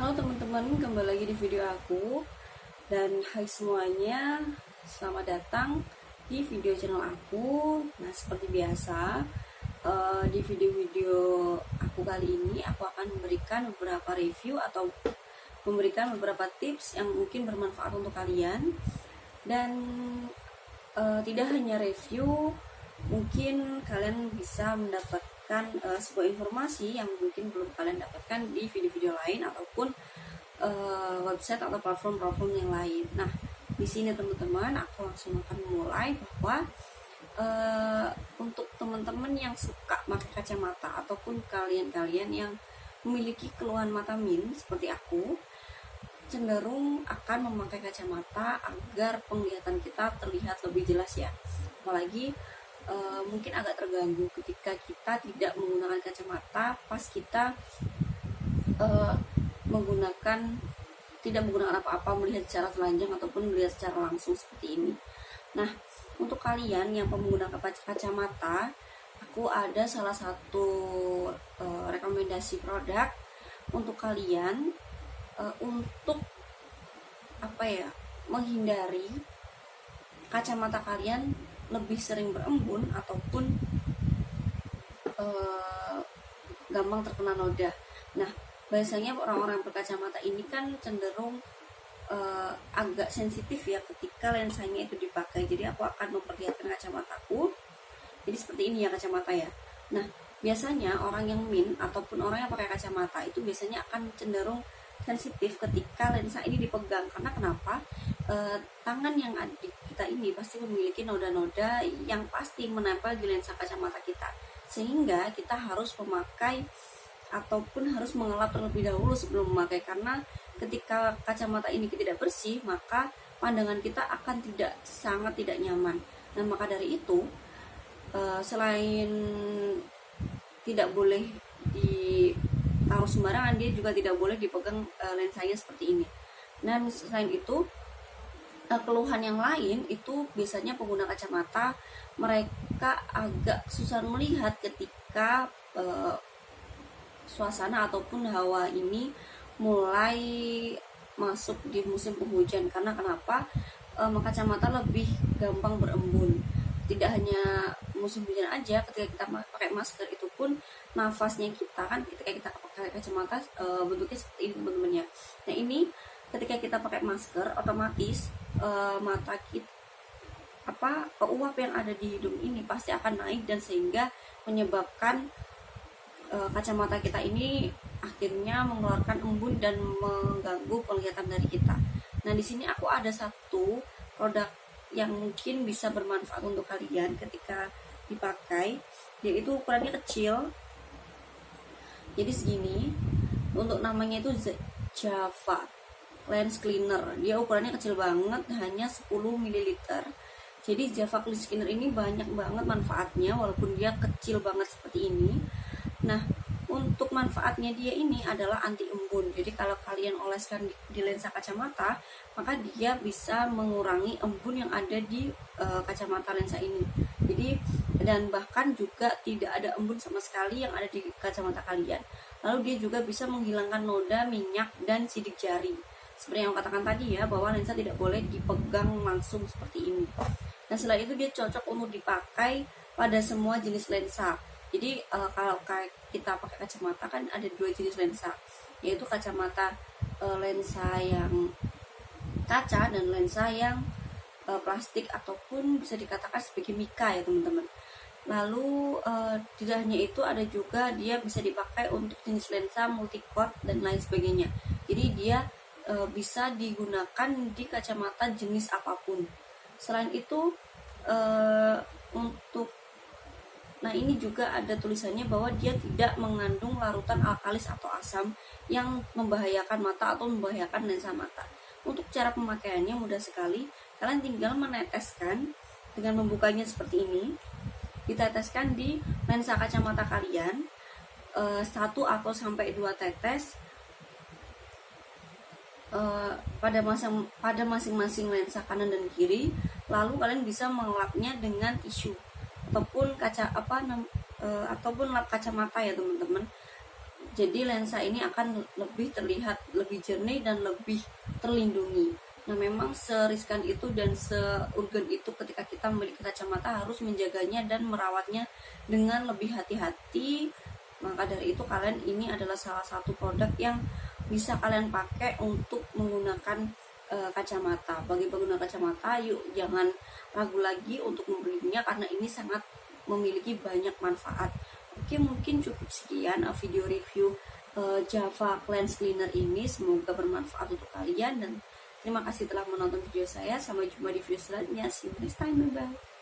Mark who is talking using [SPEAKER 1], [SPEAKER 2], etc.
[SPEAKER 1] Halo teman-teman, kembali lagi di video aku. Dan hai semuanya, selamat datang di video channel aku. Nah, seperti biasa, di video-video aku kali ini aku akan memberikan beberapa review atau memberikan beberapa tips yang mungkin bermanfaat untuk kalian. Dan tidak hanya review, mungkin kalian bisa mendapatkan sebuah informasi yang mungkin belum kalian dapatkan di video-video lain ataupun website atau platform-platform yang lain. Nah, di sini teman-teman, aku langsung akan mulai bahwa untuk teman-teman yang suka pakai kacamata ataupun kalian-kalian yang memiliki keluhan mata min seperti aku, cenderung akan memakai kacamata agar penglihatan kita terlihat lebih jelas ya. Apalagi mungkin agak terganggu ketika kita tidak menggunakan kacamata pas kita tidak menggunakan apa-apa, melihat secara telanjang ataupun melihat secara langsung seperti ini. Nah, untuk kalian yang menggunakan kacamata, aku ada salah satu rekomendasi produk untuk kalian untuk menghindari kacamata kalian lebih sering berembun ataupun gampang terkena noda. Nah, biasanya orang-orang berkacamata ini kan cenderung agak sensitif ya ketika lensanya itu dipakai. Jadi aku akan memperlihatkan kacamataku. Jadi seperti ini ya kacamata ya. Nah, biasanya orang yang min ataupun orang yang pakai kacamata itu biasanya akan cenderung sensitif ketika lensa ini dipegang. Karena kenapa? Tangan yang ada di kita ini pasti memiliki noda-noda yang pasti menempel di lensa kacamata kita. Sehingga kita harus memakai ataupun harus mengelap terlebih dahulu sebelum memakai, karena ketika kacamata ini tidak bersih maka pandangan kita akan sangat tidak nyaman. Nah, maka dari itu selain tidak boleh ditaruh sembarangan, dia juga tidak boleh dipegang lensanya seperti ini. Dan selain itu keluhan yang lain itu biasanya pengguna kacamata mereka agak susah melihat ketika suasana ataupun hawa ini mulai masuk di musim penghujan. Karena kenapa? Kacamata lebih gampang berembun. Tidak hanya musim hujan aja, ketika kita pakai masker itu pun nafasnya kita kan ketika kita pakai kacamata bentuknya seperti ini teman-teman ya. Nah, ini ketika kita pakai masker otomatis mata kita uap yang ada di hidung ini pasti akan naik dan sehingga menyebabkan kacamata kita ini akhirnya mengeluarkan embun dan mengganggu penglihatan dari kita. Nah, di sini aku ada satu produk yang mungkin bisa bermanfaat untuk kalian ketika dipakai, yaitu ukurannya kecil. Jadi segini. Untuk namanya itu Java Lens Cleaner. Dia ukurannya kecil banget, hanya 10 ml. Jadi Java Lens Cleaner ini banyak banget manfaatnya walaupun dia kecil banget seperti ini. Nah, untuk manfaatnya dia ini adalah anti embun. Jadi kalau kalian oleskan di lensa kacamata, maka dia bisa mengurangi embun yang ada di kacamata lensa ini. Jadi dan bahkan juga tidak ada embun sama sekali yang ada di kacamata kalian. Lalu dia juga bisa menghilangkan noda, minyak, dan sidik jari. Seperti yang aku katakan tadi ya, bahwa lensa tidak boleh dipegang langsung seperti ini. Nah, selain itu dia cocok untuk dipakai pada semua jenis lensa. Jadi kalau kita pakai kacamata kan ada dua jenis lensa, yaitu kacamata lensa yang kaca dan lensa yang plastik ataupun bisa dikatakan sebagai mika ya teman-teman. Lalu tidak hanya itu, ada juga dia bisa dipakai untuk jenis lensa multi-coat dan lain sebagainya. Jadi dia bisa digunakan di kacamata jenis apapun. Selain itu Nah, ini juga ada tulisannya bahwa dia tidak mengandung larutan alkalis atau asam yang membahayakan mata atau membahayakan lensa mata. Untuk cara pemakaiannya mudah sekali. Kalian tinggal meneteskan dengan membukanya seperti ini. Diteteskan di lensa kacamata kalian 1 atau sampai 2 tetes pada masing-masing lensa kanan dan kiri. Lalu kalian bisa mengelapnya dengan tisu ataupun lap kacamata ya teman-teman. Jadi lensa ini akan lebih terlihat lebih jernih dan lebih terlindungi. Nah, memang seriskan itu dan seurgen itu ketika kita memiliki kacamata, harus menjaganya dan merawatnya dengan lebih hati-hati. Maka dari itu ini adalah salah satu produk yang bisa kalian pakai untuk menggunakan kacamata. Bagi pengguna kacamata, yuk jangan ragu lagi untuk membelinya karena ini sangat memiliki banyak manfaat. Oke, mungkin cukup sekian video review Java Cleanse Cleaner ini. Semoga bermanfaat untuk kalian dan terima kasih telah menonton video saya. Sampai jumpa di video selanjutnya. See you next time. Bye bye.